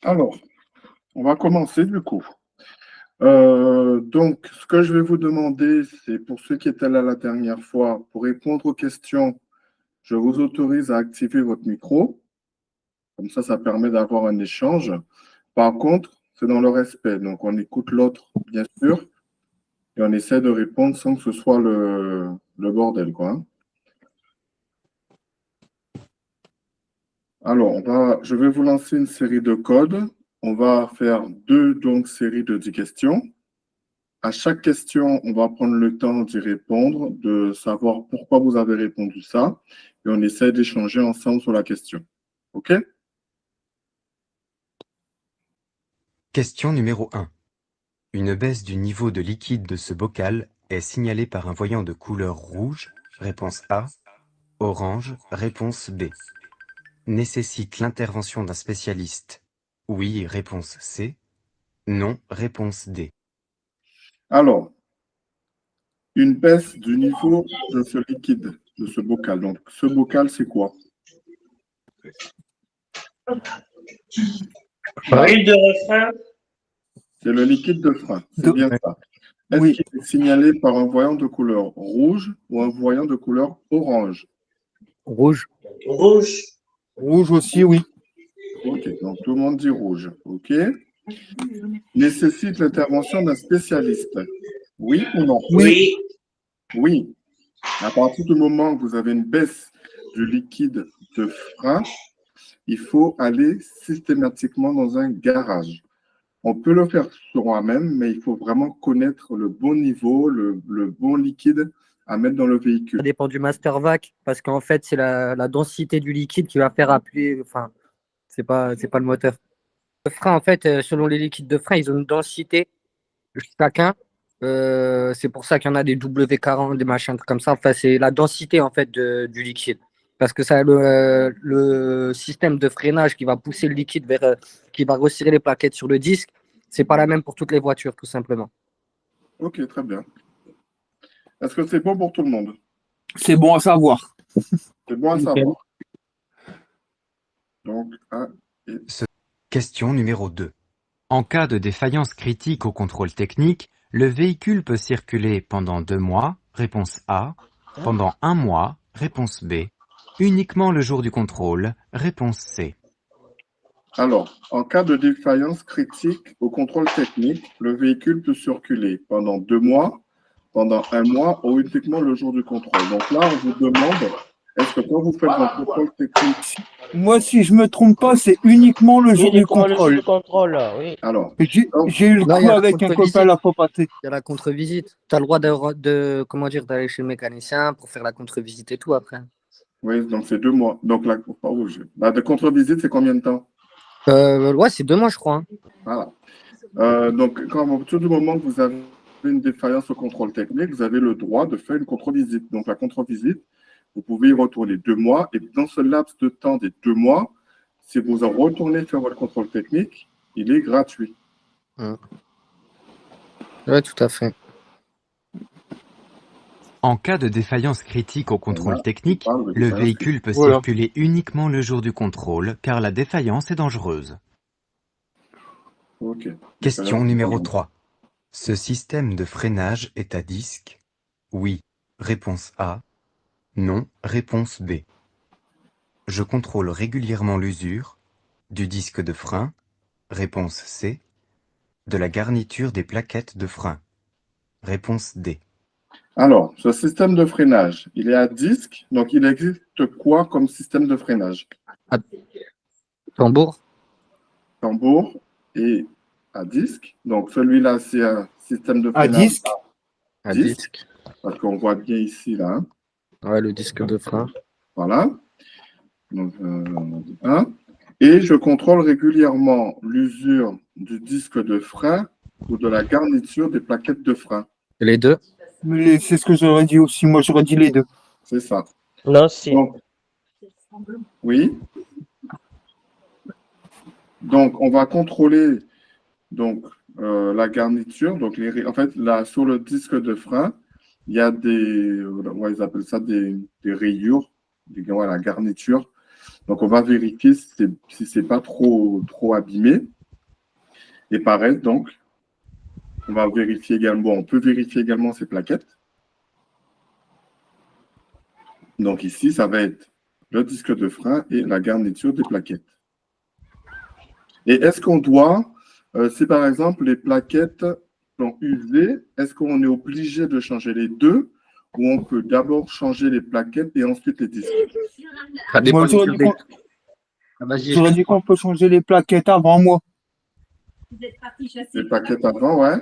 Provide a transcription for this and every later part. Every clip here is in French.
Alors, on va commencer du coup. Donc, ce que je vais vous demander, c'est pour ceux qui étaient là la dernière fois, pour répondre aux questions, je vous autorise à activer votre micro. Comme ça permet d'avoir un échange. Par contre, c'est dans le respect. Donc, on écoute l'autre, bien sûr, et on essaie de répondre sans que ce soit le bordel, quoi, hein. Alors, je vais vous lancer une série de codes. On va faire deux séries de 10 questions. À chaque question, on va prendre le temps d'y répondre, de savoir pourquoi vous avez répondu ça, et on essaie d'échanger ensemble sur la question. OK? Question numéro 1. Une baisse du niveau de liquide de ce bocal est signalée par un voyant de couleur rouge, réponse A, orange, réponse B. Nécessite l'intervention d'un spécialiste. Oui, réponse C. Non, réponse D. Alors, une baisse du niveau de ce liquide, de ce bocal. Donc, ce bocal, c'est quoi? Huile de refrain. C'est le liquide de frein. C'est bien ça. Est-ce Oui. qu'il est signalé par un voyant de couleur rouge ou un voyant de couleur orange? Rouge. Rouge. Rouge aussi, oui. OK, donc tout le monde dit rouge. OK. Nécessite l'intervention d'un spécialiste. Oui ou non? Oui. Oui. À partir du moment où vous avez une baisse du liquide de frein, il faut aller systématiquement dans un garage. On peut le faire sur soi-même, mais il faut vraiment connaître le bon niveau, le bon liquide à mettre dans le véhicule. Ça dépend du master vac, parce qu'en fait, c'est la densité du liquide qui va faire appuyer. Enfin, c'est pas le moteur. Le frein, en fait, selon les liquides de frein, ils ont une densité chacun. C'est pour ça qu'il y en a des W40, des machins comme ça. Enfin, c'est la densité en fait du liquide. Parce que ça, le système de freinage qui va pousser le liquide vers, qui va resserrer les plaquettes sur le disque, c'est pas la même pour toutes les voitures, tout simplement. OK, très bien. Est-ce que c'est bon pour tout le monde? C'est bon à savoir. C'est bon à Nickel. savoir. Donc, Question numéro 2. En cas de défaillance critique au contrôle technique, le véhicule peut circuler pendant 2 mois, réponse A, pendant 1 mois, réponse B, uniquement le jour du contrôle, réponse C. Alors, en cas de défaillance critique au contrôle technique, le véhicule peut circuler pendant 2 mois, pendant 1 mois ou uniquement le jour du contrôle. Donc là, on vous demande, est-ce que quand vous faites votre contrôle technique, Moi, si je me trompe pas, c'est uniquement le jour du Uniquement le jour contrôle. du contrôle, oui. alors, J'ai eu le Là, il y coup a la avec un contre-visite. copain à la fois passé. Il y a la contre-visite. Tu as le droit comment dire, d'aller chez le mécanicien pour faire la contre-visite et tout après. oui, donc c'est 2 mois. Donc la de contre-visite, c'est combien de temps? Ouais, c'est 2 mois, je crois, hein. Voilà. Donc, à partir du moment que vous avez une défaillance au contrôle technique, vous avez le droit de faire une contre-visite. Donc, la contre-visite, vous pouvez y retourner 2 mois. Et dans ce laps de temps des 2 mois, si vous en retournez faire votre contrôle technique, il est gratuit. Ouais, tout à fait. En cas de défaillance critique au contrôle Voilà, technique, on parle de le défaillance véhicule peut Voilà. circuler uniquement le jour du contrôle, car la défaillance est dangereuse. OK. Question numéro 3. Ce système de freinage est à disque? Oui, réponse A. Non, réponse B. Je contrôle régulièrement l'usure du disque de frein, réponse C. De la garniture des plaquettes de frein, réponse D. Alors, ce système de freinage, il est à disque. Donc, il existe quoi comme système de freinage? Tambour. Tambour et à disque. Donc, celui-là, c'est un système de À freinage disque. À disque. disque. Parce qu'on voit bien ici, là, hein. Ouais, le disque de frein. Voilà. Donc, un. Et je contrôle régulièrement l'usure du disque de frein ou de la garniture des plaquettes de frein. Les deux. C'est ce que j'aurais dit aussi. Moi, j'aurais dit les deux. C'est ça. Non, si. Donc, oui. Donc, on va contrôler donc, la garniture. Donc, en fait, là, sur le disque de frein, il y a ils appellent ça des rayures, la garniture. Donc, on va vérifier si c'est pas trop abîmé. Et pareil, donc, on va vérifier également, on peut vérifier également ces plaquettes. Donc ici, ça va être le disque de frein et la garniture des plaquettes. Et est-ce qu'on doit, si par exemple les plaquettes sont usées, est-ce qu'on est obligé de changer les deux ou on peut d'abord changer les plaquettes et ensuite les disques? Ça dépend Moi, du j'aurais type dit de- qu'on Ah, vas-y, j'aurais dit qu'on peut changer les plaquettes avant moi. Les plaquettes avant, ouais,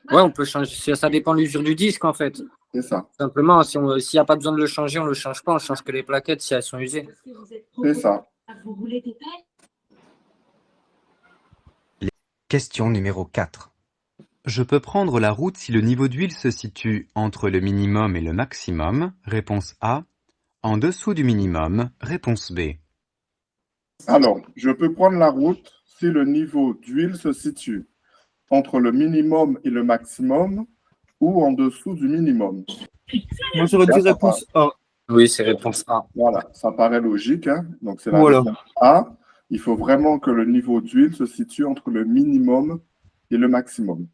Ouais, on peut changer. Ça dépend de l'usure du disque, en fait. c'est ça. Simplement, s'il n'y a pas besoin de le changer, on ne le change pas. On change que les plaquettes si elles sont usées. C'est ça. Question numéro 4. Je peux prendre la route si le niveau d'huile se situe entre le minimum et le maximum. Réponse A. En dessous du minimum. Réponse B. Alors, je peux prendre la route si le niveau d'huile se situe entre le minimum et le maximum ou en dessous du minimum. Moi, j'aurais dit réponse A. Oui, c'est réponse A. Voilà, ça paraît logique, hein. Donc, c'est la Voilà. réponse A. Il faut vraiment que le niveau d'huile se situe entre le minimum et le maximum.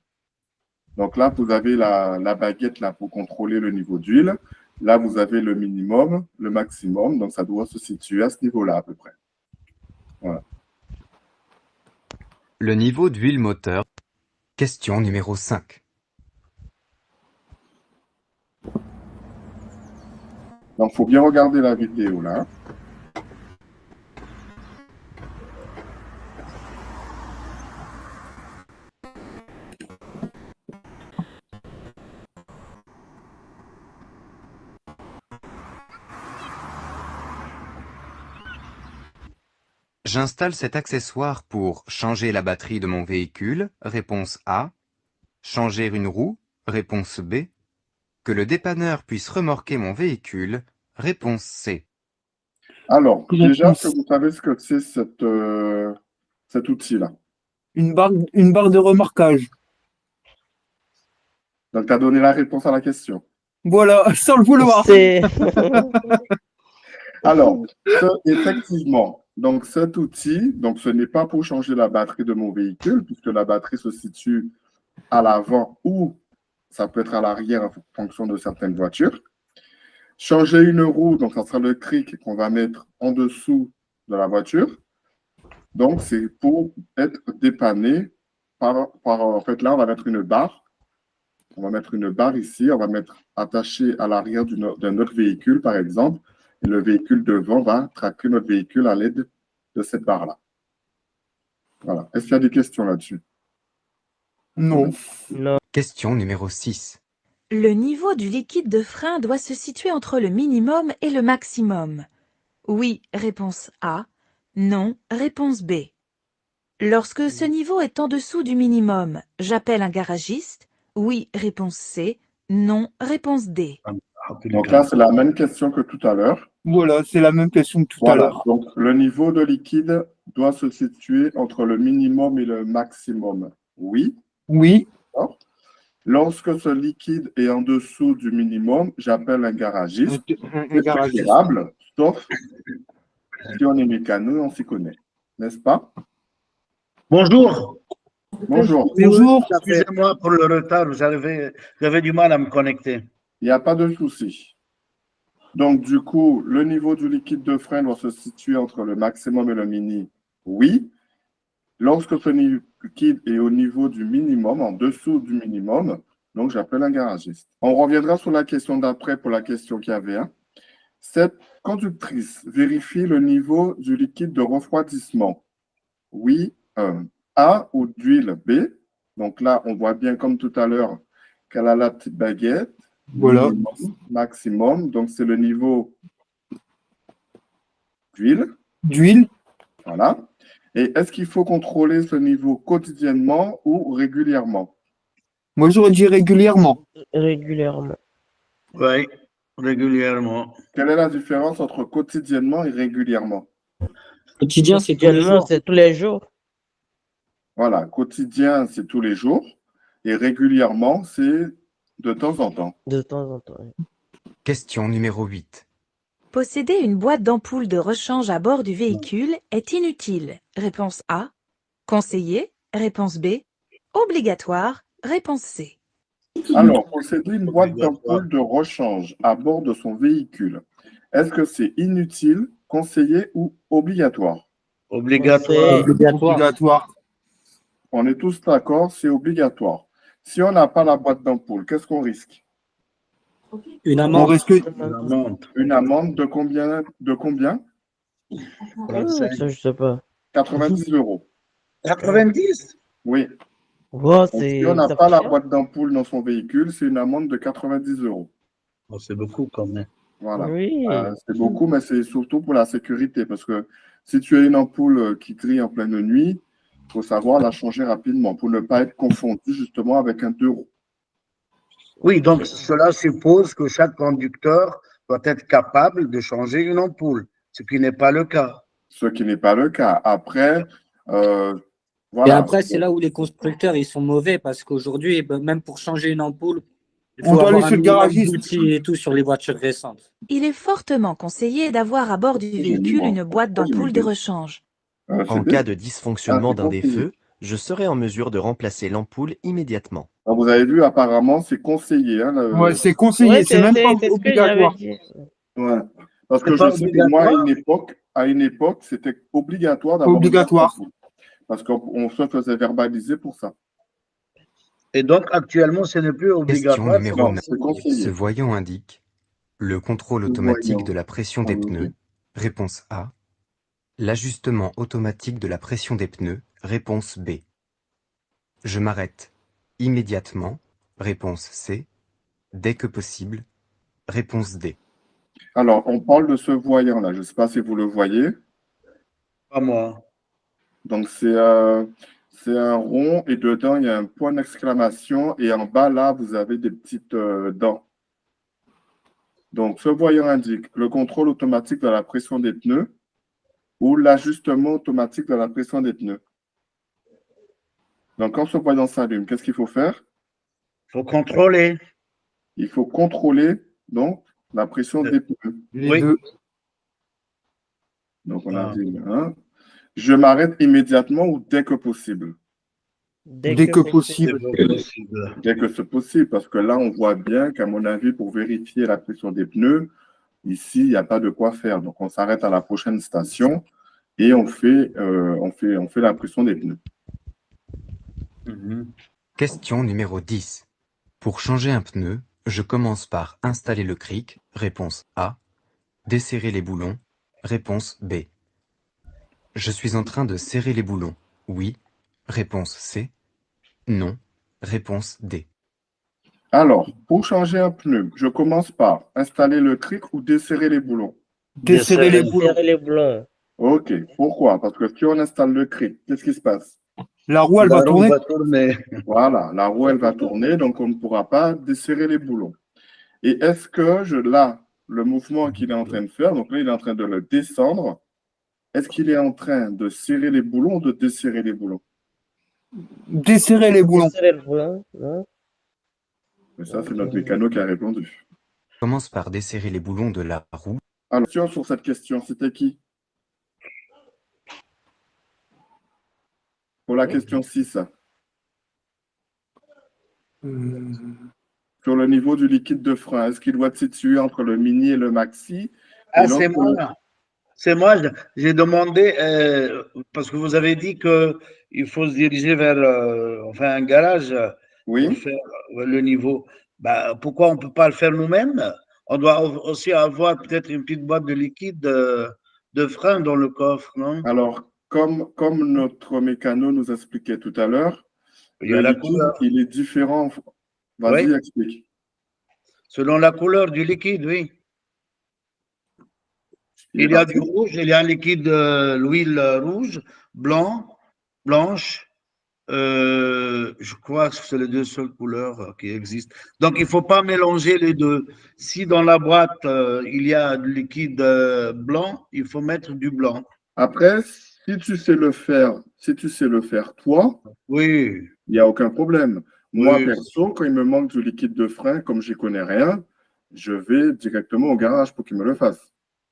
Donc là, vous avez la baguette là, pour contrôler le niveau d'huile. Là, vous avez le minimum, le maximum. Donc, ça doit se situer à ce niveau-là à peu près. Voilà. Le niveau d'huile moteur. Question numéro 5. Donc, il faut bien regarder la vidéo là. J'installe cet accessoire pour changer la batterie de mon véhicule. Réponse A. Changer une roue. Réponse B. Que le dépanneur puisse remorquer mon véhicule. Réponse C. Alors, Réponse. déjà, est-ce que vous savez ce que c'est cet outil-là? Une barre de remorquage. Donc, tu as donné la réponse à la question. Voilà, sans le vouloir. C'est Alors, effectivement, donc cet outil, donc ce n'est pas pour changer la batterie de mon véhicule, puisque la batterie se situe à l'avant ou ça peut être à l'arrière en fonction de certaines voitures. Changer une roue, donc ça sera le cric qu'on va mettre en dessous de la voiture. Donc, c'est pour être dépanné en fait, là, on va mettre une barre. On va mettre une barre ici, on va mettre attachée à l'arrière d'un autre véhicule, par exemple. Et le véhicule devant va traquer notre véhicule à l'aide de cette barre-là. Voilà. Est-ce qu'il y a des questions là-dessus? Non. non. Question numéro 6. Le niveau du liquide de frein doit se situer entre le minimum et le maximum. Oui, réponse A. Non, réponse B. Lorsque ce niveau est en dessous du minimum, j'appelle un garagiste. Oui, réponse C. Non, réponse D. Donc là, c'est la même question que tout à l'heure. Voilà, c'est la même question que tout à Voilà. l'heure. Donc, le niveau de liquide doit se situer entre le minimum et le maximum. Oui. Oui. D'accord. Lorsque ce liquide est en dessous du minimum, j'appelle un garagiste. Un C'est garagiste. préférable, sauf si on est mécano, on s'y connaît. N'est-ce pas? Bonjour. Bonjour. Bonjour. Excusez-moi pour le retard, j'avais du mal à me connecter. Il n'y a pas de souci. Donc, du coup, le niveau du liquide de frein doit se situer entre le maximum et le mini. Oui. Lorsque ce liquide est au niveau du minimum, en dessous du minimum, donc j'appelle un garagiste. On reviendra sur la question d'après pour la question qu'il y avait. Cette conductrice vérifie le niveau du liquide de refroidissement. Oui, A ou d'huile B. Donc là, on voit bien comme tout à l'heure qu'elle a la petite baguette. Voilà. Minimum, maximum. Donc c'est le niveau d'huile. D'huile. Voilà. Et est-ce qu'il faut contrôler ce niveau quotidiennement ou régulièrement? Moi, j'aurais dit régulièrement. Régulièrement. Oui, régulièrement. Quelle est la différence entre quotidiennement et régulièrement? Quotidien, c'est tous les Quotidiennement, jours. c'est tous les jours. Voilà, quotidien, c'est tous les jours. Et régulièrement, c'est de temps en temps. De temps en temps. Question numéro 8. Posséder une boîte d'ampoule de rechange à bord du véhicule est inutile. Réponse A. Conseillé. Réponse B. Obligatoire. Réponse C. Alors, posséder une boîte Obligatoire. d'ampoule de rechange à bord de son véhicule, est-ce que c'est inutile, conseillé ou obligatoire? Obligatoire. Obligatoire. Obligatoire. On est tous d'accord, c'est obligatoire. Si on n'a pas la boîte d'ampoule, qu'est-ce qu'on risque? Une On amende. risque Une amende. Une amende de combien? De combien? 35. Ça, je sais pas. 90 euros. 90? Oui. Wow, Donc, si on n'a ça pas fait la cher. boîte d'ampoule dans son véhicule, c'est une amende de 90 euros. Oh, c'est beaucoup quand même. Voilà. Oui. C'est beaucoup, mais c'est surtout pour la sécurité. Parce que si tu as une ampoule qui grille en pleine nuit, il faut savoir la changer rapidement pour ne pas être confondu justement avec un 2 roues. Oui, donc cela suppose que chaque conducteur doit être capable de changer une ampoule, ce qui n'est pas le cas. Ce qui n'est pas le cas. Après, Et voilà. après, c'est là où les constructeurs ils sont mauvais parce qu'aujourd'hui, ben, même pour changer une ampoule, il On faut doit avoir aller un chez le minimum garagiste. d'outils et tout sur les voitures récentes. Il est fortement conseillé d'avoir à bord du véhicule une boîte d'ampoule de rechange. C'est En bien. cas de dysfonctionnement c'est d'un des conseillé. feux, je serai en mesure de remplacer l'ampoule immédiatement. Alors, vous avez vu, apparemment, c'est conseillé. Hein, Ouais, c'est conseillé, Ouais, c'est même pas c'est ce que j'avais obligatoire. dit. ouais. Parce C'est que pas je sais que moi, obligatoire? à une époque, c'était obligatoire d'avoir une Obligatoire. boîte d'ampoule. Parce qu'on se faisait verbaliser pour ça. Et donc actuellement, ce n'est plus Question obligatoire. numéro Non, 9. c'est Ce conseillé. voyant indique le contrôle Le automatique voyant. de la pression des pneus. Réponse A. L'ajustement automatique de la pression des pneus. Réponse B. Je m'arrête immédiatement. Réponse C. Dès que possible. Réponse D. Alors, on parle de ce voyant-là. Je ne sais pas si vous le voyez. Pas moi. Donc, c'est un rond et dedans, il y a un point d'exclamation. Et en bas, là, vous avez des petites dents. Donc, ce voyant indique le contrôle automatique de la pression des pneus ou l'ajustement automatique de la pression des pneus. Donc, quand ce voyant s'allume, qu'est-ce qu'il faut faire? Il faut contrôler. Il faut contrôler donc la pression des pneus. Les Oui. deux. Donc, on a Ah. dit, hein, je m'arrête immédiatement ou dès que possible. Dès que possible. C'est pas possible. Dès que c'est possible, parce que là, on voit bien qu'à mon avis, pour vérifier la pression des pneus, ici, il n'y a pas de quoi faire. Donc, on s'arrête à la prochaine station et on fait la pression des pneus. Mhm. Question numéro 10. Pour changer un pneu, je commence par installer le cric. Réponse A. Desserrer les boulons. Réponse B. Je suis en train de serrer les boulons. Oui. Réponse C. Non. Réponse D. Alors, pour changer un pneu, je commence par installer le cric ou desserrer les boulons. Desserrer les boulons. Serrer les boulons. OK. Pourquoi? Parce que si on installe le cric, qu'est-ce qui se passe? La roue, elle La va roue tourner. va tourner. Voilà, la roue, elle va tourner, donc on ne pourra pas desserrer les boulons. Et est-ce que là, le mouvement qu'il est en train de faire, donc là, il est en train de le descendre, est-ce qu'il est en train de serrer les boulons ou de desserrer les boulons? Desserrer les boulons. Serrer le boulon. Non? Mais ça, c'est notre mécano qui a répondu. Je commence par desserrer les boulons de la roue. Alors, sur cette question, c'était qui? Pour la question 6, sur le niveau du liquide de frein, est-ce qu'il doit se situer entre le mini et le maxi? Ah, Et c'est l'autre, moi. C'est moi. J'ai demandé, parce que vous avez dit qu'il faut se diriger vers enfin, un garage oui. pour faire le niveau. Bah, pourquoi on ne peut pas le faire nous-mêmes? On doit aussi avoir peut-être une petite boîte de liquide de frein dans le coffre, non? Alors, comme notre mécano nous expliquait tout à l'heure, Il y a le la liquide, couleur. il est différent. Vas-y, Oui. explique. Selon la couleur du liquide, oui. Il y a du rouge, il y a un liquide, l'huile rouge, blanc, blanche. Je crois que c'est les deux seules couleurs qui existent. Donc, il ne faut pas mélanger les deux. Si dans la boîte, il y a du liquide blanc, il faut mettre du blanc. Après, si tu sais le faire toi, Oui. il n'y a aucun problème. Moi, Oui. perso, quand il me manque du liquide de frein, comme je n'y connais rien, je vais directement au garage pour qu'il me le fasse.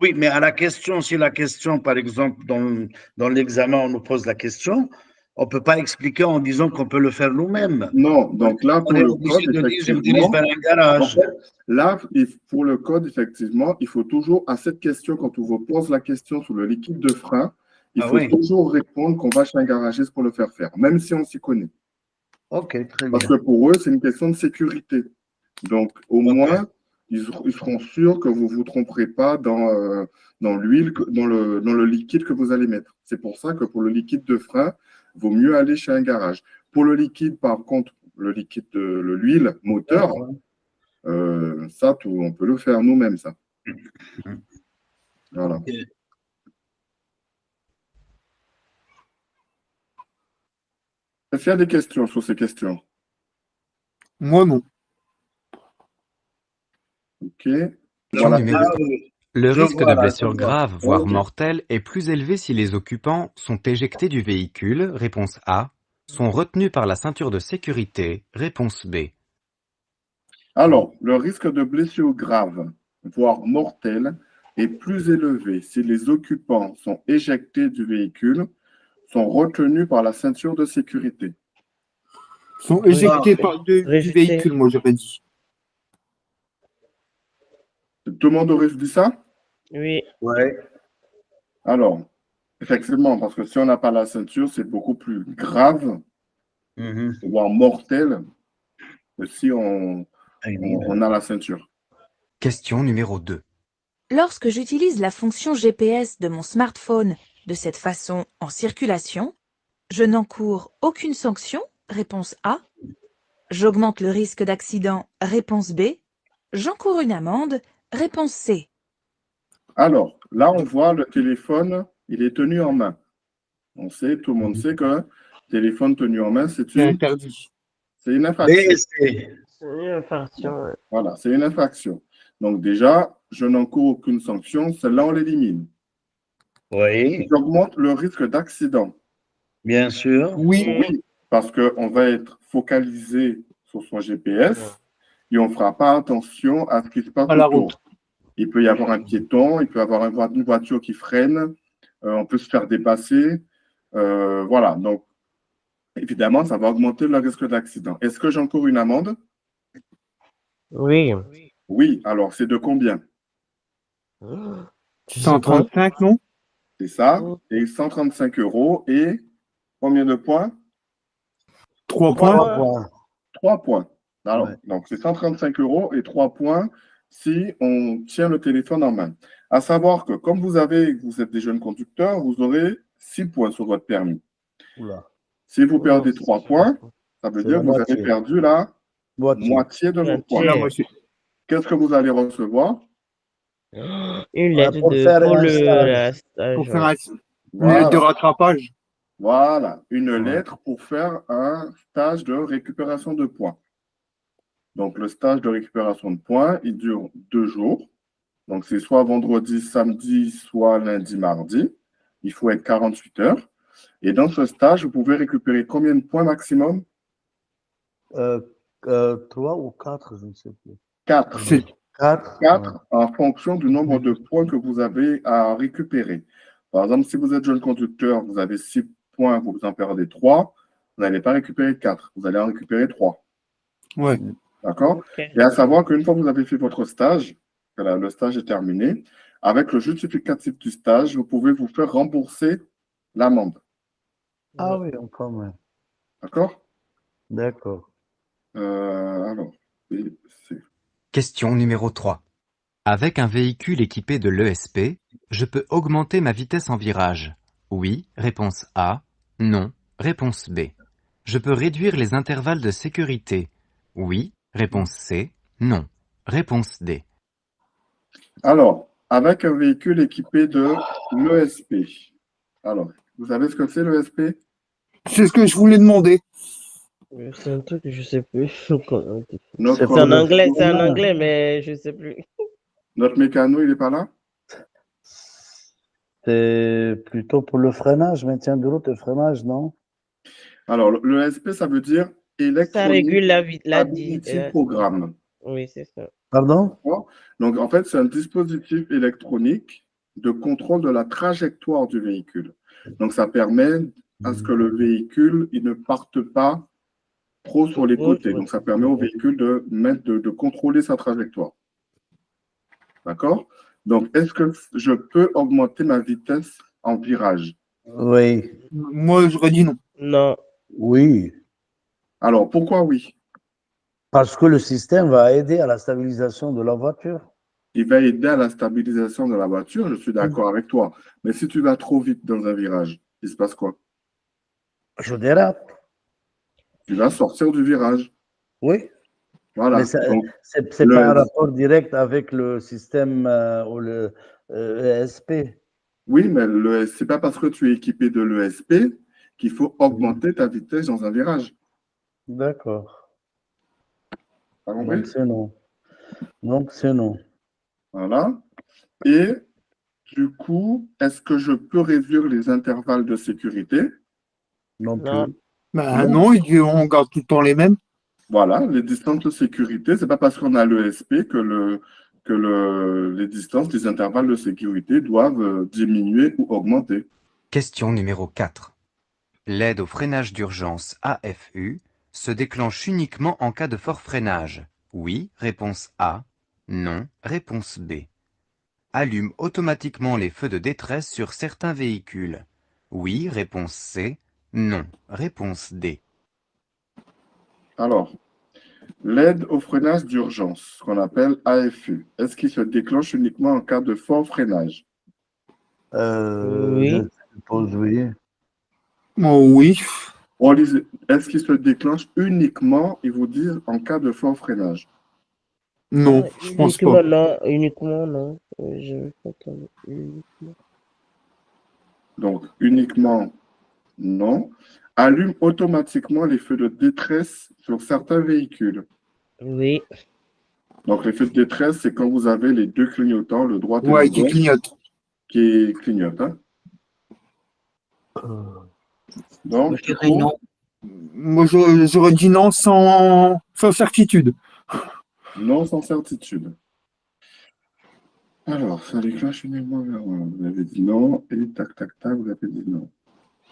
Oui, mais à la question, si la question, par exemple, dans l'examen, on nous pose la question, on ne peut pas expliquer en disant qu'on peut le faire nous-mêmes. Non, donc là, On pour est le obligé code, de dire, je me dirige effectivement, vers un en garage. fait, là, pour le code, effectivement, il faut toujours, à cette question, quand on vous pose la question sur le liquide de frein, il Ah faut oui. toujours répondre qu'on va chez un garagiste pour le faire faire, même si on s'y connaît. Ok, très Parce bien. que pour eux, c'est une question de sécurité. Donc, au moins, ils seront sûrs que vous ne vous tromperez pas dans l'huile, dans le liquide que vous allez mettre. C'est pour ça que pour le liquide de frein, il vaut mieux aller chez un garage. Pour le liquide, par contre, le liquide de l'huile moteur, ça, on peut le faire nous-mêmes, ça. Voilà. Ok. Est-ce qu'il y a des questions sur ces questions? Moi, non. OK. Question Voilà. numéro Ah 2. oui, Le je risque vois de là, je blessure vois. grave, voire Ok. mortelle, est plus élevé si les occupants sont éjectés du véhicule, réponse A, sont retenus par la ceinture de sécurité, réponse B. Alors, le risque de blessure grave, voire mortelle, est plus élevé si les occupants sont éjectés du véhicule, sont retenus par la ceinture de sécurité. Sont éjectés du Rejeté. véhicule, moi, j'aurais dit. Tout le monde aurait dit ça? Oui. Ouais. Alors, effectivement, parce que si on n'a pas la ceinture, c'est beaucoup plus grave, Mhm. voire mortel, que si on a la ceinture. Question numéro 2. Lorsque j'utilise la fonction GPS de mon smartphone de cette façon en circulation, je n'encours aucune sanction, réponse A. J'augmente le risque d'accident, réponse B. J'encours une amende, réponse C. Alors, là, on voit le téléphone, il est tenu en main. On sait, tout le monde sait que téléphone tenu en main, c'est C'est une interdit. infraction. BSC. C'est une infraction. Ouais. Voilà, c'est une infraction. Donc déjà, je n'encours aucune sanction, celle-là, on l'élimine. Oui, J'augmente le risque d'accident. bien sûr. Oui. Oui, parce qu'on va être focalisé sur son GPS et on ne fera pas attention à ce qui se passe À la autour. route. Il peut y avoir un piéton, il peut y avoir une voiture qui freine, on peut se faire dépasser. Voilà, donc évidemment, ça va augmenter le risque d'accident. Est-ce que j'encours une amende? Oui. Oui, alors c'est de combien? 135, non? C'est ça. Et 135 € et combien de points? 3 Trois points. points. 3 points. Alors, Ouais. donc, c'est 135 € et 3 points si on tient le téléphone en main. À savoir que comme vous êtes des jeunes conducteurs, vous aurez 6 points sur votre permis. Oula, Si vous perdez 3 points, ça veut c'est dire la que vous avez moitié. perdu la Moitié. moitié de vos points. La Moitié. moitié. Qu'est-ce que vous allez recevoir? Une Ouais, lettre pour faire pour un le stage. la stage. Pour faire Ouais. une lettre de Voilà. rattrapage. Voilà, une Ouais. lettre pour faire un stage de récupération de points. Donc, le stage de récupération de points, il dure 2 jours. Donc, c'est soit vendredi, samedi, soit lundi, mardi. Il faut être 48 heures. Et dans ce stage, vous pouvez récupérer combien de points maximum? 3 ou 4, je ne sais plus. 4. C'est 4. 4 en fonction du nombre de points que vous avez à récupérer. Par exemple, si vous êtes jeune conducteur, vous avez 6 points, vous en perdez 3, vous n'allez pas récupérer 4, vous allez en récupérer 3. ouais. D'accord? Ok. Et à savoir qu'une fois que vous avez fait votre stage, que le stage est terminé, avec le justificatif du stage, vous pouvez vous faire rembourser l'amende. Ah oui, quand même. D'accord? D'accord. Alors, c'est Question numéro 3. Avec un véhicule équipé de l'ESP, je peux augmenter ma vitesse en virage. Oui, réponse A. Non, réponse B. Je peux réduire les intervalles de sécurité. Oui, réponse C. Non, réponse D. Alors, avec un véhicule équipé de l'ESP. Alors, vous savez ce que c'est l'ESP? C'est ce que je voulais demander. C'est un truc que je sais plus. Notre, C'est en anglais, mais je sais plus. notre mécano, il n'est pas là? C'est plutôt pour le freinage, maintien de route et freinage, non? Alors, l'ESP, ça veut dire Ça Electronic régule la Stability Programme. Oui, c'est ça. Pardon? D'accord. Donc, en fait, c'est un dispositif électronique de contrôle de la trajectoire du véhicule. Donc, ça permet à ce que le véhicule il ne parte pas trop sur les côtés. Donc, ça permet au véhicule de contrôler sa trajectoire. D'accord? Donc, est-ce que je peux augmenter ma vitesse en virage? Oui. Moi, j'aurais dit non. Non. Oui. Alors, pourquoi oui? Parce que le système va aider à la stabilisation de la voiture. Il va aider à la stabilisation de la voiture, je suis d'accord avec toi. Mais si tu vas trop vite dans un virage, il se passe quoi? Je dérape. Tu vas sortir du virage. Oui. Voilà. Mais ce Donc, n'est pas un rapport direct avec le système ou le ESP. oui, mais ce n'est pas parce que tu es équipé de l'ESP qu'il faut augmenter ta vitesse dans un virage. D'accord. T'as compris? Donc, c'est non. Donc, c'est non. Voilà. Et du coup, est-ce que je peux réduire les intervalles de sécurité? Non Non. plus. Bah non, on garde tout le temps les mêmes. Voilà, les distances de sécurité, ce n'est pas parce qu'on a l'ESP que les distances, les intervalles de sécurité doivent diminuer ou augmenter. Question numéro 4. L'aide au freinage d'urgence AFU se déclenche uniquement en cas de fort freinage. Oui, réponse A. Non, réponse B. Allume automatiquement les feux de détresse sur certains véhicules. Oui, réponse C. Non, réponse D. Alors, l'aide au freinage d'urgence, qu'on appelle AFU, est-ce qu'il se déclenche uniquement en cas de fort freinage? Oui. Je suppose oui. Oh, oui. Est-ce qu'il se déclenche uniquement, ils vous disent, en cas de fort freinage? Non, je pense pas. Uniquement non. Uniquement non. Je vais pas attendre. Uniquement. Donc, uniquement non. Allume automatiquement les feux de détresse sur certains véhicules. Oui. Donc, les feux de détresse, c'est quand vous avez les deux clignotants, le droit et Ouais, le qui gauche, clignote. qui clignotent. Hein. Donc, Je dirais non. Moi, j'aurais dit non sans certitude. non sans certitude. Alors, ça déclenche uniquement vers vous avez dit non, et tac, tac, tac, vous avez dit non.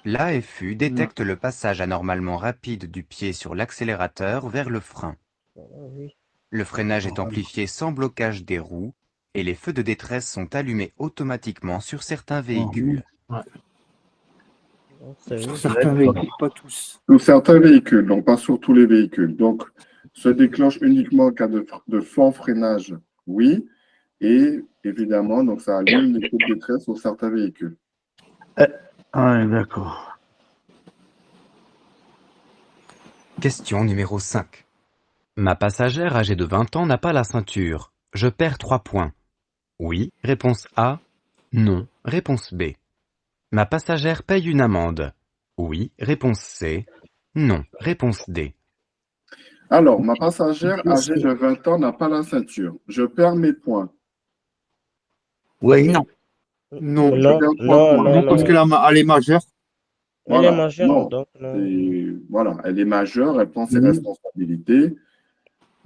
L'AFU détecte le passage anormalement rapide du pied sur l'accélérateur vers le frein. Oui. Le freinage est amplifié sans blocage des roues et les feux de détresse sont allumés automatiquement sur certains véhicules. Sur certains véhicules, pas tous. Sur certains véhicules, donc pas sur tous les véhicules. Donc, se déclenche uniquement en cas de fort freinage, oui. Et évidemment, donc ça allume les feux de détresse sur certains véhicules. Ah, d'accord. Question numéro 5. Ma passagère âgée de 20 ans n'a pas la ceinture. Je perds 3 points. Oui, réponse A. Non, réponse B. Ma passagère paye une amende. Oui, réponse C. Non, réponse D. Alors, ma passagère âgée de 20 ans n'a pas la ceinture. Je perds mes points. Oui. Non. Non, Je perds 3 points. non, parce qu'elle elle est majeure. Elle est Voilà. majeure, Non. donc non. Voilà, elle est majeure, elle prend ses responsabilités.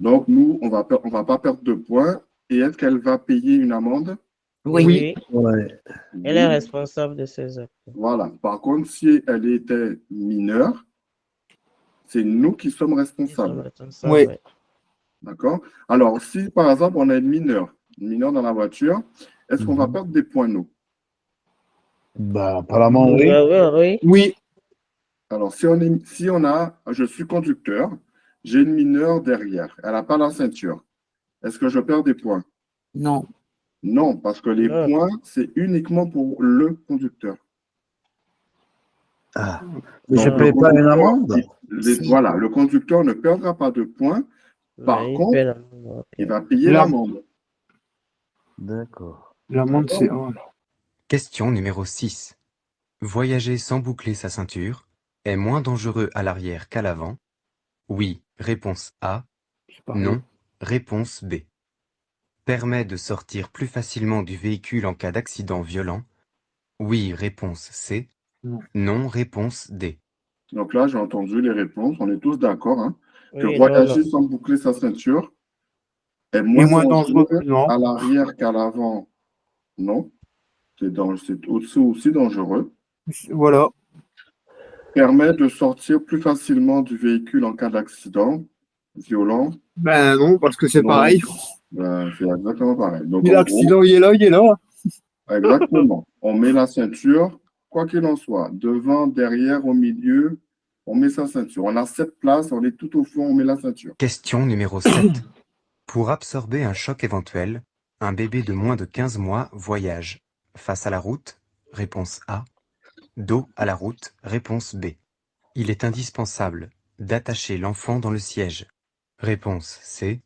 Donc, nous, on va pas perdre de points. Et est-ce qu'elle va payer une amende? Oui. Ouais. Elle est Oui. responsable de ses actes. Voilà. Par contre, si elle était mineure, c'est nous qui sommes responsables. Oui. D'accord? Alors, si par exemple, on a une mineure dans la voiture, est-ce qu'on va perdre des points, nous? Bah, apparemment, oui. Oui. Oui. Alors, si on a, je suis conducteur, j'ai une mineure derrière, elle n'a pas la ceinture, est-ce que je perds des points? Non. Non, parce que les Non. points, c'est uniquement pour le conducteur. Ah. Donc, Je ne paye pas une amende? Voilà, le conducteur ne perdra pas de points. Par Mais il contre, paie l'amende, ok. il va payer l'amende. D'accord. L'amende, c'est. Question numéro 6. Voyager sans boucler sa ceinture est moins dangereux à l'arrière qu'à l'avant. Oui, réponse A. Non, réponse B. Permet de sortir plus facilement du véhicule en cas d'accident violent. Oui, réponse C. Non, réponse D. Donc là, j'ai entendu les réponses. On est tous d'accord hein, que Oui, voyager non. sans boucler sa ceinture est Et moins moins dangereux, dangereux non. à l'arrière qu'à l'avant. Non. c'est aussi dangereux. Voilà. Permet de sortir plus facilement du véhicule en cas d'accident violent. Ben non, parce que c'est Non. pareil. Ben, c'est exactement pareil. Donc, Si en gros, l'accident, il est là, il est là. exactement. On met la ceinture, quoi qu'il en soit, devant, derrière, au milieu, on met sa ceinture. On a 7 places, on est tout au fond, on met la ceinture. Question numéro 7. Pour absorber un choc éventuel, un bébé de moins de 15 mois voyage face à la route, réponse A. Dos à la route, réponse B. Il est indispensable d'attacher l'enfant dans le siège. Réponse C.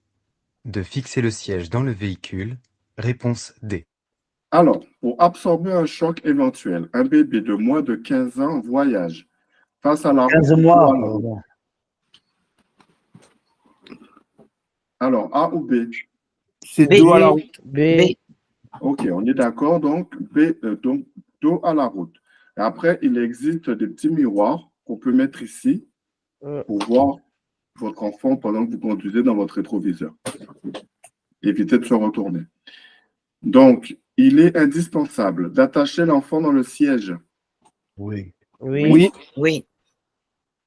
De fixer le siège dans le véhicule. Réponse D. Alors, pour absorber un choc éventuel, un bébé de moins de 15 ans voyage face à la route. 15 mois, pardon. Alors, A ou B? C'est B. dos à la route. B. Ok, on est d'accord. Donc, donc, dos à la route. Et après, il existe des petits miroirs qu'on peut mettre ici pour voir votre enfant pendant que vous conduisez dans votre rétroviseur. Évitez de se retourner. Donc, il est indispensable d'attacher l'enfant dans le siège, Oui. Oui. Oui.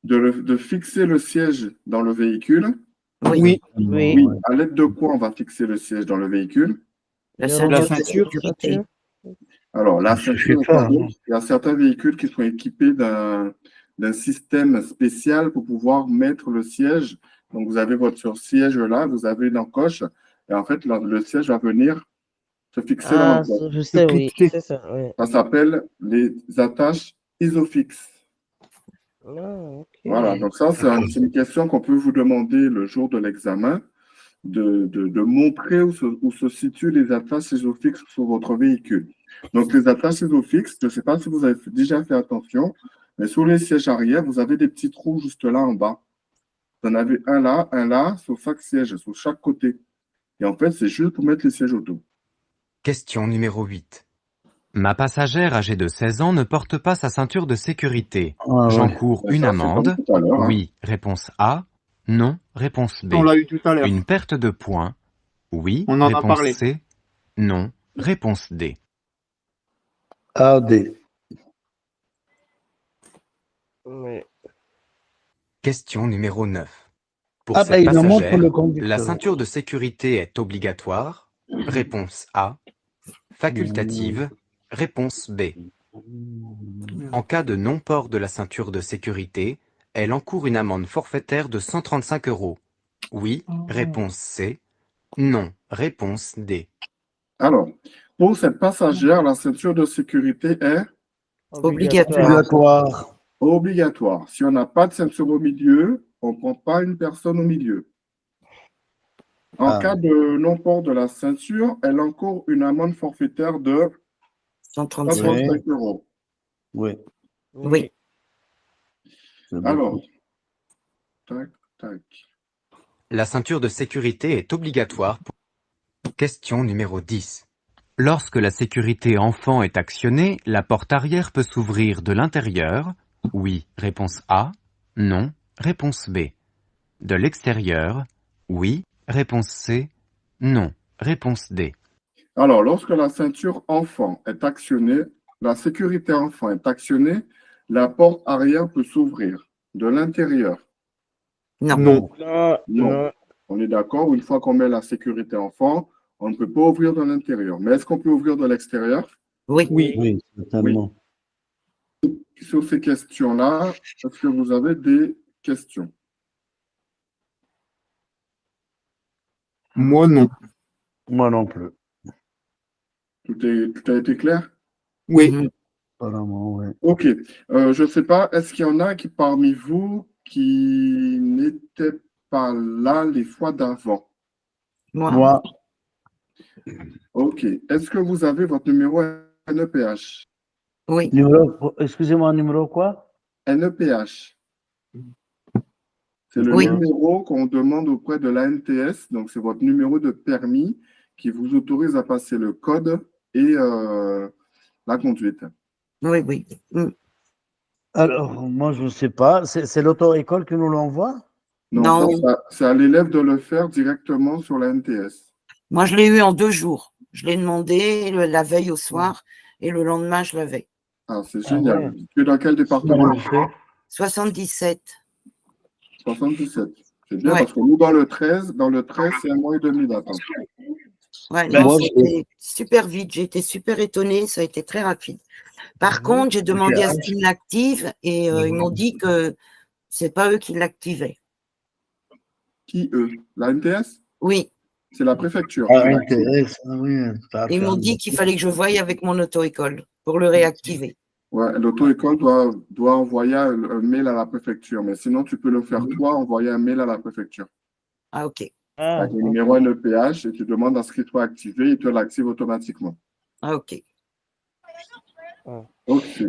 de fixer le siège dans le véhicule. Oui. Oui. Oui, à l'aide de quoi on va fixer le siège dans le véhicule? La ceinture. ceinture. Alors, la Je ceinture, sais pas, il y a certains véhicules qui sont équipés d'un système spécial pour pouvoir mettre le siège. Donc, vous avez votre siège là, vous avez une encoche, et en fait, le siège va venir se fixer dans Ah, l'encoche. je sais, oui. cliqueter. C'est ça, oui. Ça s'appelle les attaches isofixes. Ah, ok. Voilà, donc ça, c'est une question qu'on peut vous demander le jour de l'examen, de montrer où se situent les attaches isofixes sur votre véhicule. Donc, les attaches isofixes, je ne sais pas si vous avez déjà fait attention, mais sur les sièges arrière, vous avez des petits trous juste là en bas. Vous en avez un là, sur chaque siège, sur chaque côté. Et en fait, c'est juste pour mettre les sièges auto. Question numéro 8. Ma passagère âgée de 16 ans ne porte pas sa ceinture de sécurité. Ah, ouais. J'encours Et une ça, c'est comme amende. tout à l'heure, hein. Oui, réponse A. Non, réponse B. On l'a eu tout à l'heure. Une perte de points. Oui, On en a réponse parlé. C. Non, réponse D. A, D. Oui. Question numéro 9. Pour Ah, cette il me montre passagère, le la conducteur. ceinture de sécurité est obligatoire. Réponse A. Facultative. Réponse B. En cas de non-port de la ceinture de sécurité, elle encourt une amende forfaitaire de 135 €. Oui, réponse C. Non, réponse D. Alors, pour cette passagère, la ceinture de sécurité est Obligatoire. obligatoire. Si on n'a pas de ceinture au milieu, on ne prend pas une personne au milieu. En cas de non-port de la ceinture, elle encourt une amende forfaitaire de 135 €. Oui. Oui. C'est beaucoup. Alors, tac, tac. La ceinture de sécurité est obligatoire pour... Question numéro 10. Lorsque la sécurité enfant est actionnée, la porte arrière peut s'ouvrir de l'intérieur. Oui, réponse A. Non, réponse B. De l'extérieur. Oui, réponse C. Non, réponse D. Alors, lorsque la ceinture enfant est actionnée, la sécurité enfant est actionnée, la porte arrière peut s'ouvrir de l'intérieur. Non. Non. Non. Non. On est d'accord, une fois qu'on met la sécurité enfant, on ne peut pas ouvrir de l'intérieur. Mais est-ce qu'on peut ouvrir de l'extérieur? Oui. Oui, certainement. Sur ces questions-là, est-ce que vous avez des questions? Moi, non. Moi non plus. Tout a été clair? Oui. Apparemment, oui. Ok. Je ne sais pas, est-ce qu'il y en a qui parmi vous qui n'étaient pas là les fois d'avant? Moi, Ok. Est-ce que vous avez votre numéro NEPH? excusez-moi, numéro quoi? NEPH. C'est le numéro qu'on demande auprès de l'ANTS. Donc, c'est votre numéro de permis qui vous autorise à passer le code et la conduite. Oui. Alors, moi, je ne sais pas. C'est l'auto-école qui nous l'envoie? Non, c'est à l'élève de le faire directement sur l'ANTS. Moi, je l'ai eu en 2 jours. Je l'ai demandé la veille au soir et le lendemain, je l'avais. Ah, c'est Ah génial. ouais. Tu es dans quel département? Magnifique. 77. 77. C'est bien Ouais. parce que nous, dans le 13, c'est 1 mois et demi d'attente. Ouais, Ben, non, Moi, c'était super vite. J'ai été super étonnée. Ça a été très rapide. Par contre, j'ai demandé à ce qu'ils l'activent et ils m'ont dit que c'est pas eux qui l'activaient. Qui, eux? La NTS? Oui, C'est la préfecture. Ah, qui l'active. intéresse, ah oui, ça ils fait m'ont un- dit qu'il fallait que je voie avec mon auto-école pour le réactiver. Ouais, l'auto-école doit envoyer un mail à la préfecture, mais sinon, tu peux le faire toi, envoyer un mail à la préfecture. Ah, ok. Ah, Avec le ok. numéro NEPH et tu demandes à ce qu'il soit activé, il te l'active automatiquement. Ah, ok. Ok.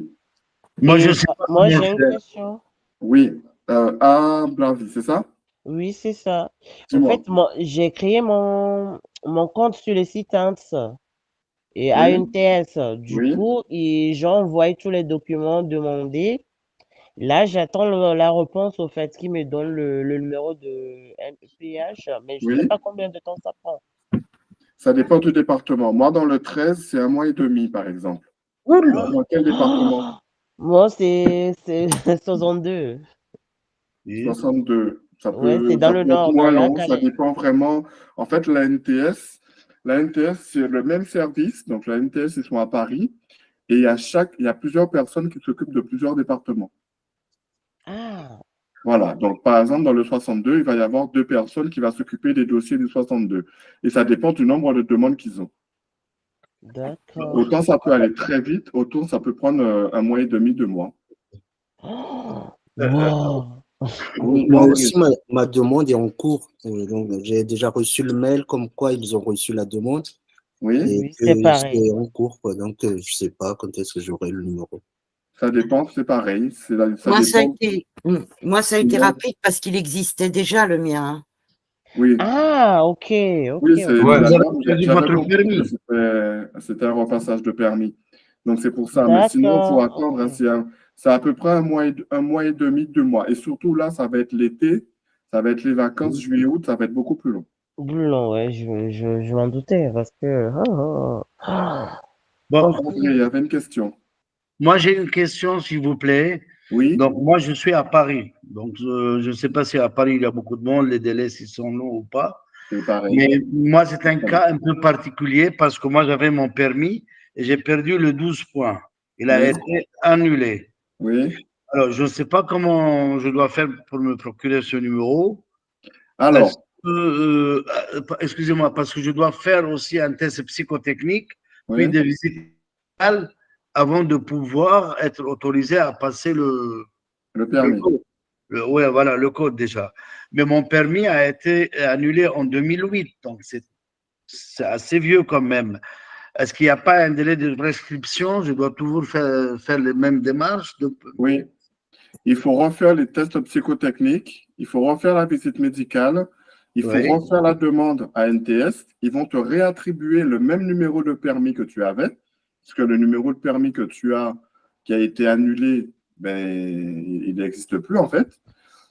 Moi, je Et sais pas moi, comment j'ai une faire. question. Oui. À Blainville, c'est ça? Oui, c'est ça. En Dis-moi. fait, j'ai créé mon compte sur le site ANTS et Oui. ANTS. Du Oui. coup, j'ai envoyé tous les documents demandés. Là, j'attends la réponse au fait qui me donne le numéro de NPH, mais je ne sais Oui. pas combien de temps ça prend. Ça dépend du département. Moi, dans le 13, c'est 1 mois et demi, par exemple. Dans quel département? Moi, c'est 62. Oui. 62. Ça Ouais, c'est peut, dans ça le peut être nord, dans moins la long. Ça Calais. dépend vraiment. En fait, la NTS, c'est le même service. Donc, la NTS, ils sont à Paris. Et il y a plusieurs personnes qui s'occupent de plusieurs départements. Ah, Voilà. Donc, par exemple, dans le 62, il va y avoir 2 personnes qui vont s'occuper des dossiers du 62. Et ça dépend du nombre de demandes qu'ils ont. d'accord. Autant ça peut aller très vite, autant ça peut prendre 1 mois et demi, 2 mois. Wow. Oui, Moi André. aussi, ma demande est en cours. Donc, j'ai déjà reçu le mail comme quoi ils ont reçu la demande Oui, et Oui, que c'est pareil. c'est en cours, quoi. Donc, je ne sais pas quand est-ce que j'aurai le numéro. ça dépend, c'est pareil. Ça Moi, dépend. moi, ça a été rapide parce qu'il existait déjà le mien. Hein. Oui, Ah, ok, oui, ok, ok. Ouais, vous avez perdu j'avais votre compris que permis. c'était un repassage de permis. Donc, c'est pour ça. Mais sinon, il faut D'accord, attendre. Hein, ok. c'est à peu près 1 mois et demi, 2 mois. Et surtout, là, ça va être l'été, ça va être les vacances, juillet, août, ça va être beaucoup plus long. Blond, ouais, je m'en doutais parce que. Bon, Ok. André, il y avait une question. moi, j'ai une question, s'il vous plaît. Oui, Donc, moi, je suis à Paris. Donc, je ne sais pas si à Paris, il y a beaucoup de monde, les délais, s'ils sont longs ou pas. c'est pareil. Mais moi, c'est un cas un peu particulier parce que moi, j'avais mon permis et j'ai perdu le 12 points. Il a Oui, été annulé. oui. Alors, je ne sais pas comment je dois faire pour me procurer ce numéro. Est-ce Alors, que, excusez-moi, parce que je dois faire aussi un test psychotechnique, puis oui, des visites médicales avant de pouvoir être autorisé à passer le le permis. code. Ouais, voilà, le code déjà. Mais mon permis a été annulé en 2008, donc c'est assez vieux quand même. Est-ce qu'il n'y a pas un délai de prescription? Je dois toujours faire les mêmes démarches. Oui, il faut refaire les tests psychotechniques, il faut refaire la visite médicale, il faut Oui, refaire la demande à NTS. Ils vont te réattribuer le même numéro de permis que tu avais, parce que le numéro de permis que tu as, qui a été annulé, ben, il n'existe plus en fait.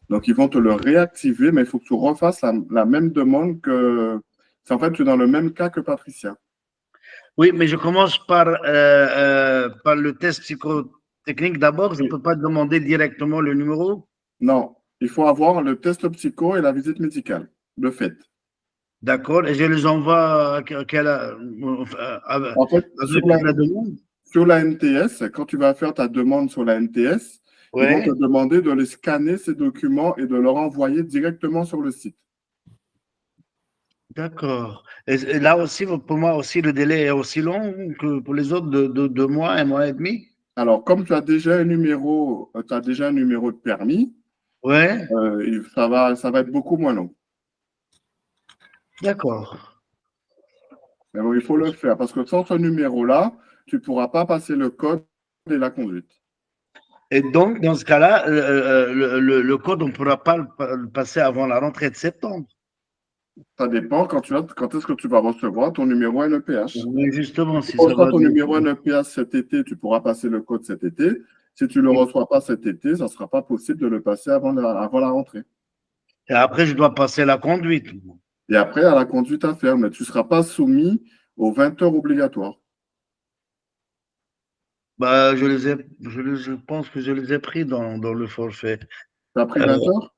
Donc, ils vont te le réactiver, mais il faut que tu refasses la même demande que. C'est en fait, tu es dans le même cas que Patricia. oui, mais je commence par le test psychotechnique d'abord. Je ne Oui. peux pas demander directement le numéro. Non, il faut avoir le test psycho et la visite médicale, de fait. D'accord. Et je les envoie En fait, avec la demande. sur la NTS, quand tu vas faire ta demande sur la NTS, ils vont te Oui. demander de les scanner, ces documents, et de leur envoyer directement sur le site. D'accord. Et là aussi, pour moi aussi, le délai est aussi long que pour les autres de 2 mois, 1 mois et demi. Alors, comme tu as déjà un numéro, de permis, Oui. ça va être beaucoup moins long. D'accord. Mais bon, il faut le faire parce que sans ce numéro-là, tu ne pourras pas passer le code et la conduite. Et donc, dans ce cas-là, le code, on ne pourra pas le passer avant la rentrée de septembre. Ça dépend quand est-ce que tu vas recevoir ton numéro NEPH. Oui, justement, Si si tu ça reçois va. ton numéro NEPH cet été, tu pourras passer le code cet été. Si tu ne le reçois pas cet été, ça ne sera pas possible de le passer avant la rentrée. Et après, je dois passer la conduite. Et après, à la conduite à faire, mais tu ne seras pas soumis aux 20 heures obligatoires. Bah, je pense que je les ai pris dans le forfait. Tu as pris 20 heures?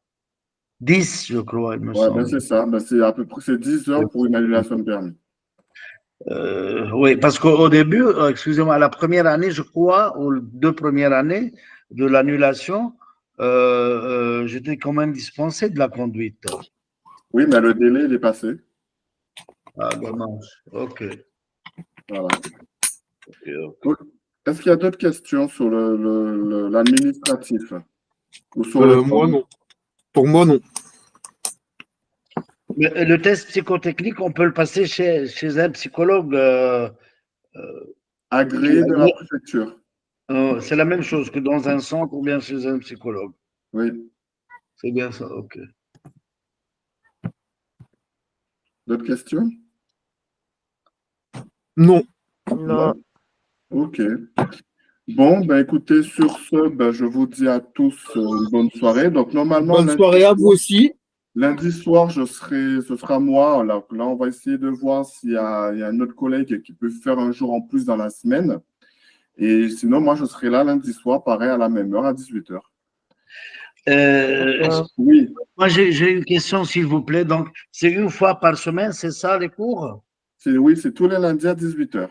10, je crois, il me Ouais, ben semble. c'est ça. Ben c'est à peu près c'est 10 heures pour une annulation de permis. Oui, parce qu'au début, excusez-moi, la première année, je crois, ou les 2 premières années de l'annulation, j'étais quand même dispensé de la conduite. Oui, mais le délai, il est passé. Ah, dommage. OK. Voilà. OK, OK. Donc, est-ce qu'il y a d'autres questions sur l'administratif ou sur le Moi, code? non. Pour moi, non. Mais le test psychotechnique, on peut le passer chez un psychologue. Agréé de la préfecture. C'est la même chose que dans un centre ou bien chez un psychologue. Oui. C'est bien ça, OK. D'autres questions? Non. Non. Ok. Bon, ben écoutez, sur ce, ben, je vous dis à tous une bonne soirée. Donc, normalement, Bonne soirée à vous aussi. lundi soir, ce sera moi. Là, on va essayer de voir s'il y a un autre collègue qui peut faire un jour en plus dans la semaine. Et sinon, moi, je serai là lundi soir, pareil, à la même heure, à 18h. Oui, Moi, j'ai une question, s'il vous plaît. Donc, c'est une fois par semaine, c'est ça, les cours? oui, c'est tous les lundis à 18h.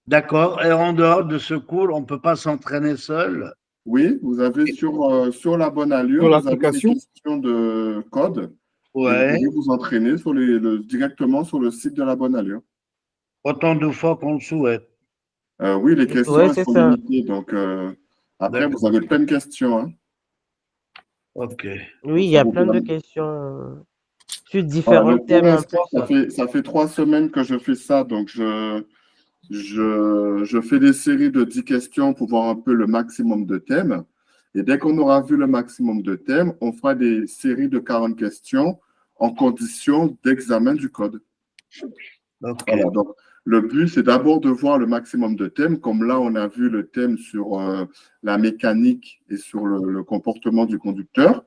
D'accord. Et en dehors de ce cours, on ne peut pas s'entraîner seul? Oui, vous avez sur la bonne allure, Sur vous avez des l'application. questions de code. Et vous Ouais. pouvez vous entraîner directement sur le site de la bonne allure. Autant de fois qu'on le souhaite. Oui, les questions Ouais, elles c'est sont ça. limitées. Donc, après, vous avez plein de questions. Hein. OK. Oui, il y a plein de questions sur Voilà, différents donc pour thèmes en l'instant, plus. ça fait 3 semaines que je fais ça. Donc, je fais des séries de 10 questions pour voir un peu le maximum de thèmes. Et dès qu'on aura vu le maximum de thèmes, on fera des séries de 40 questions en condition d'examen du code. OK. Voilà, donc le but, c'est d'abord de voir le maximum de thèmes, comme là, on a vu le thème sur la mécanique et sur le comportement du conducteur.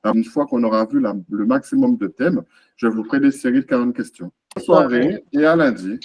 Une fois qu'on aura vu le maximum de thèmes, je vous ferai des séries de 40 questions. Bonne soirée et à lundi.